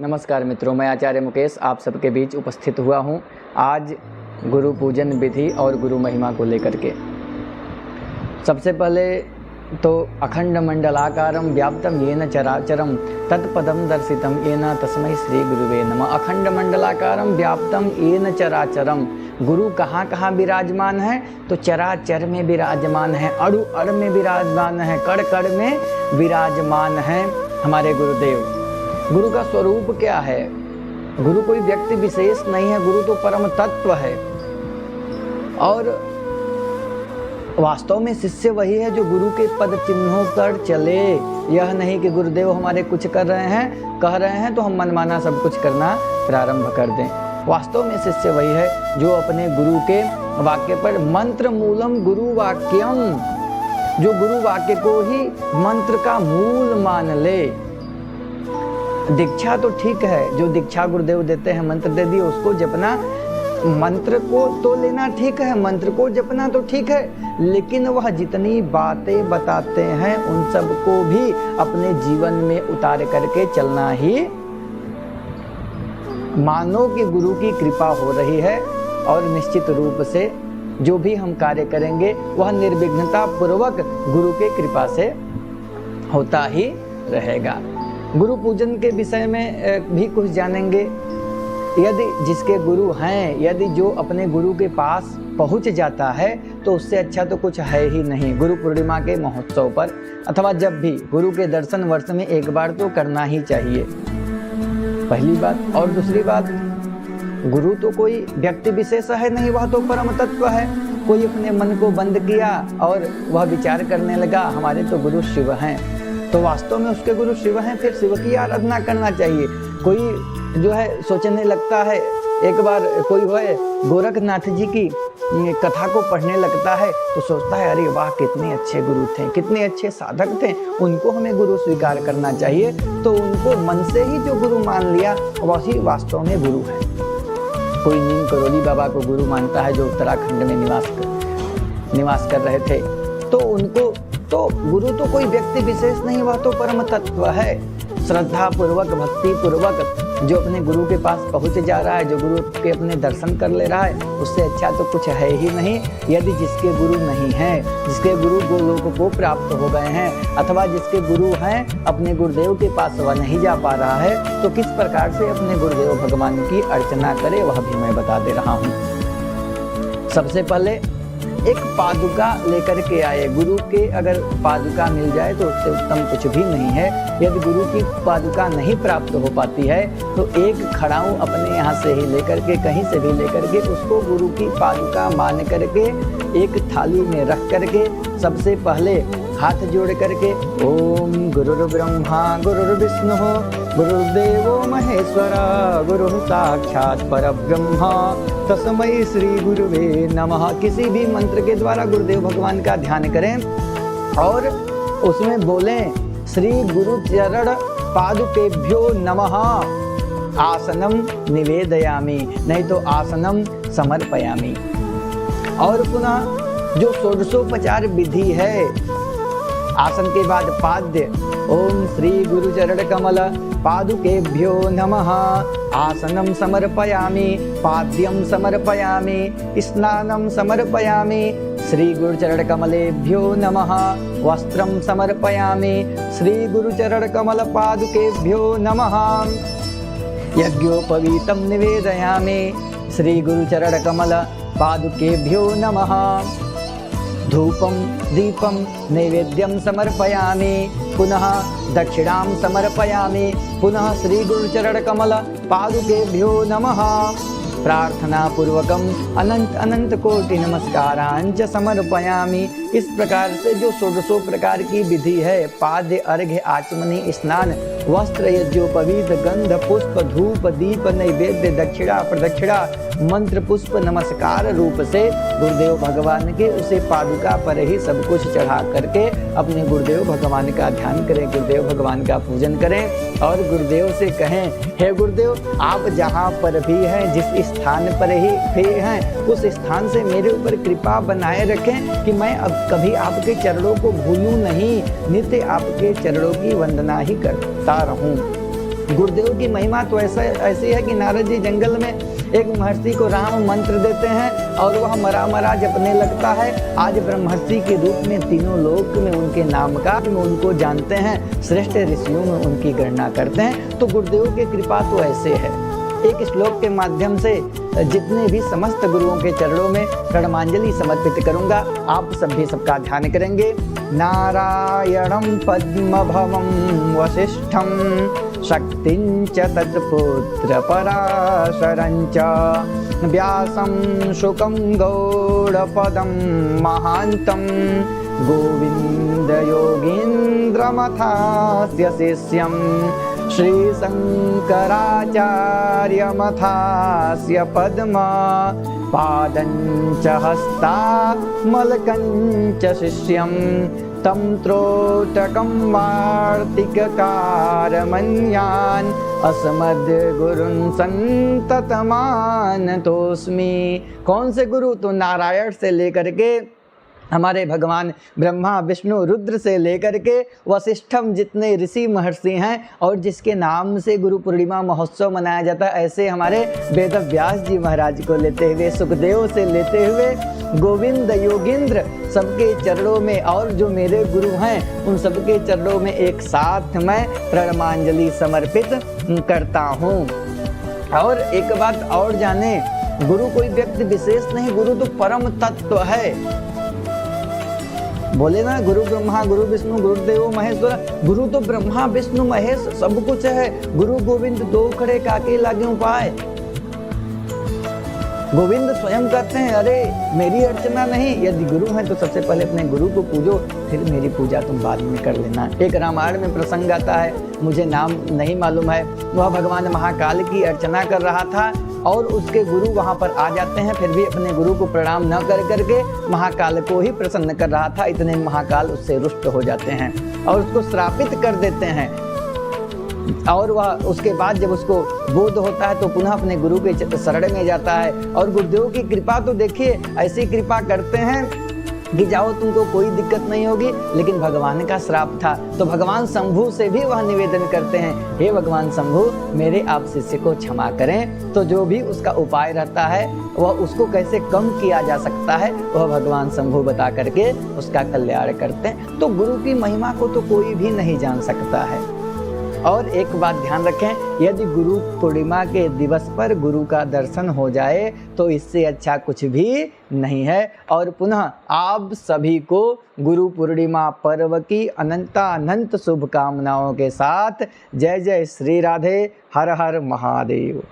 नमस्कार मित्रों, मैं आचार्य मुकेश आप सबके बीच उपस्थित हुआ हूँ आज गुरु पूजन विधि और गुरु महिमा को लेकर के। सबसे पहले तो अखंड मंडलाकारं व्याप्तं येन चराचरं तत्पदं दर्शितं येन तस्मै श्री गुरुवे नमः। अखंड मंडलाकारं व्याप्तं येन चराचरं, गुरु कहाँ कहाँ विराजमान है? तो चराचर में विराजमान है, अणु अणु में विराजमान है, कण कण में विराजमान है हमारे गुरुदेव। गुरु का स्वरूप क्या है? गुरु कोई व्यक्ति विशेष नहीं है, गुरु तो परम तत्व है। और वास्तव में शिष्य वही है जो गुरु के पद चिन्हों पर चले। यह नहीं कि गुरुदेव हमारे कुछ कर रहे हैं, कह रहे हैं तो हम मनमाना सब कुछ करना प्रारंभ कर दें। वास्तव में शिष्य वही है जो अपने गुरु के वाक्य पर मंत्र मूलम गुरु वाक्यम, जो गुरु वाक्य को ही मंत्र का मूल मान ले। दीक्षा तो ठीक है, जो दीक्षा गुरुदेव देते हैं, मंत्र दे दिए उसको जपना, मंत्र को तो लेना ठीक है, मंत्र को जपना तो ठीक है, लेकिन वह जितनी बातें बताते हैं उन सब को भी अपने जीवन में उतार करके चलना ही मानो कि गुरु की कृपा हो रही है। और निश्चित रूप से जो भी हम कार्य करेंगे वह निर्विघ्नता पूर्वक गुरु के कृपा से होता ही रहेगा। गुरु पूजन के विषय में भी कुछ जानेंगे। यदि जिसके गुरु हैं, यदि जो अपने गुरु के पास पहुंच जाता है तो उससे अच्छा तो कुछ है ही नहीं। गुरु पूर्णिमा के महोत्सव पर अथवा जब भी गुरु के दर्शन वर्ष में एक बार तो करना ही चाहिए, पहली बात। और दूसरी बात, गुरु तो कोई व्यक्ति विशेष है नहीं, वह तो परम तत्व है। कोई अपने मन को बंद किया और वह विचार करने लगा हमारे तो गुरु शिव हैं, तो वास्तव में उसके गुरु शिव हैं, फिर शिव की आराधना करना चाहिए। कोई जो है सोचने लगता है, एक बार कोई है गोरखनाथ जी की कथा को पढ़ने लगता है तो सोचता है अरे वाह कितने अच्छे गुरु थे, कितने अच्छे साधक थे, उनको हमें गुरु स्वीकार करना चाहिए। तो उनको मन से ही जो गुरु मान लिया वही वास्तव में गुरु है। कोई नीम करोली बाबा को गुरु मानता है जो उत्तराखंड में निवास कर रहे थे, तो उनको तो गुरु तो कोई व्यक्ति विशेष नहीं, वह तो परम तत्व है। श्रद्धा पूर्वक, भक्ति पूर्वक जो अपने गुरु के पास पहुंच जा रहा है, जो गुरु के अपने दर्शन कर ले रहा है, उससे अच्छा तो कुछ है ही नहीं। यदि जिसके गुरु नहीं है, जिसके गुरु गोलोक को प्राप्त हो गए हैं, अथवा जिसके गुरु हैं अपने गुरुदेव के पास वह नहीं जा पा रहा है, तो किस प्रकार से अपने गुरुदेव भगवान की अर्चना करे वह भी मैं बता दे रहा हूँ। सबसे पहले एक पादुका लेकर के आए। गुरु के अगर पादुका मिल जाए तो उससे उत्तम कुछ भी नहीं है। यदि गुरु की पादुका नहीं प्राप्त हो पाती है तो एक खड़ाऊं अपने यहाँ से ही लेकर के, कहीं से भी लेकर के उसको गुरु की पादुका मान करके एक थाली में रख करके सबसे पहले हाथ जोड़ करके ओम गुरुर् ब्रह्मा गुरुर्विष्णु गुरुर्देवो महेश्वरा गुरु साक्षात् परब्रह्म तस्मै श्री गुरुवे नमः, किसी भी मंत्र के द्वारा गुरुदेव भगवान का ध्यान करें और उसमें बोलें श्री गुरु चरण पादुकेभ्यो नमः, आसनम निवेदयामि, नहीं तो आसनम समर्पयामि। और पुनः जो षोडशोपचार विधि है, आसन के बाद पाद्य ओम श्री गुरु चरण कमल पादुकेभ्यो नमः, आसनम समर्पयामि, पाद्यम समर्पयामि, स्नानं समर्पयामि, श्री गुरु चरण कमलेभ्यो नमः, वस्त्रं समर्पयामि, श्री गुरु चरण कमल पादुकेभ्यो नमः, यज्ञोपवीतं निवेदयामि, श्री गुरु चरण कमल पादुकेभ्यो नमः, धूपं दीपं नैवेद्यं समर्पयामि, पुनः दक्षिणां समर्पयामि, पुनः श्री गुरुचरण कमल पादुकेभ्यो नमः, प्रार्थना पूर्वकम अनंत अनंत कोटि नमस्कारांच समर्पयामि। इस प्रकार से जो 1600 प्रकार की विधि है, पाद्य अर्घ्य आचमनी स्नान वस्त्र यज्ञोपवीत गंध पुष्प धूप दीप नैवेद्य दक्षिणा प्रदक्षिणा मंत्र पुष्प नमस्कार रूप से गुरुदेव भगवान के उसे पादुका पर ही सब कुछ चढ़ा करके अपने गुरुदेव भगवान का ध्यान करें, गुरुदेव भगवान का पूजन करें और गुरुदेव से कहें हे गुरुदेव आप जहाँ पर भी हैं, जिस स्थान पर ही हैं उस स्थान से मेरे ऊपर कृपा बनाए रखें कि मैं अब कभी आपके चरणों को भूलूं नहीं, नित्य आपके चरणों की वंदना ही करता रहूं। गुरुदेव की महिमा तो ऐसी है कि नारद जी जंगल में एक महर्षि को राम मंत्र देते हैं और वह मरा मरा जपने लगता है। आज ब्रह्मर्षि के रूप में तीनों लोक में उनके नाम का उनको जानते हैं, श्रेष्ठ ऋषियों में उनकी गणना करते हैं। तो गुरुदेव की कृपा तो ऐसे है। एक श्लोक के माध्यम से जितने भी समस्त गुरुओं के चरणों में प्रणमांजलि समर्पित करूंगा। आप सब भी सबका ध्यान करेंगे। नारायणं पद्मभवं वसिष्ठं शक्तिं च तत्पुत्र पराशरं च व्यासं शुकं गौडपदं महान्तं गोविन्द योगीन्द्रमथास्य शिष्यं श्री शंकराचार्यमथास्य पद्मा पादं च हस्तामलकं च शिष्यं तं त्रोटकं वार्तिककारमन्यान् अस्मद्गुरुं संततमानतोऽस्मि। कौन से गुरु? तो नारायण से लेकर के हमारे भगवान ब्रह्मा विष्णु रुद्र से लेकर के वशिष्ठम जितने ऋषि महर्षि हैं और जिसके नाम से गुरु पूर्णिमा महोत्सव मनाया जाता है, ऐसे हमारे वेद व्यास जी महाराज को लेते हुए, सुखदेव से लेते हुए गोविंद योगींद्र सबके चरणों में और जो मेरे गुरु हैं उन सबके चरणों में एक साथ मैं प्रणमांजलि समर्पित करता हूँ। और एक बात और जाने, गुरु कोई व्यक्ति विशेष नहीं, गुरु तो परम तत्व है। बोले ना, गुरु ब्रह्मा गुरु विष्णु गुरुदेव महेश्वर। गुरु तो ब्रह्मा विष्णु महेश सब कुछ है। गुरु गोविंद दो खड़े काके लागे उपाय। गोविंद स्वयं कहते हैं, अरे मेरी अर्चना नहीं, यदि गुरु हैं तो सबसे पहले अपने गुरु को पूजो, फिर मेरी पूजा तुम बाद में कर लेना। एक रामायण में प्रसंग आता है, मुझे नाम नहीं मालूम है। वह भगवान महाकाल की अर्चना कर रहा था और उसके गुरु वहां पर आ जाते हैं, फिर भी अपने गुरु को प्रणाम न कर करके महाकाल को ही प्रसन्न कर रहा था। इतने महाकाल उससे रुष्ट हो जाते हैं और उसको श्रापित कर देते हैं। और वह उसके बाद जब उसको बोध होता है तो पुनः अपने गुरु के शरण में जाता है। और गुरुदेव की कृपा तो देखिए, ऐसी कृपा करते हैं कि जाओ तुमको कोई दिक्कत नहीं होगी, लेकिन भगवान का श्राप था तो भगवान शंभु से भी वह निवेदन करते हैं, हे भगवान शंभु मेरे आप शिष्य को क्षमा करें। तो जो भी उसका उपाय रहता है वह उसको कैसे कम किया जा सकता है वह भगवान शंभु बता करके उसका कल्याण करते हैं। तो गुरु की महिमा को तो कोई भी नहीं जान सकता है। और एक बात ध्यान रखें, यदि गुरु पूर्णिमा के दिवस पर गुरु का दर्शन हो जाए तो इससे अच्छा कुछ भी नहीं है। और पुनः आप सभी को गुरु पूर्णिमा पर्व की अनंत शुभकामनाओं के साथ जय जय श्री राधे, हर हर महादेव।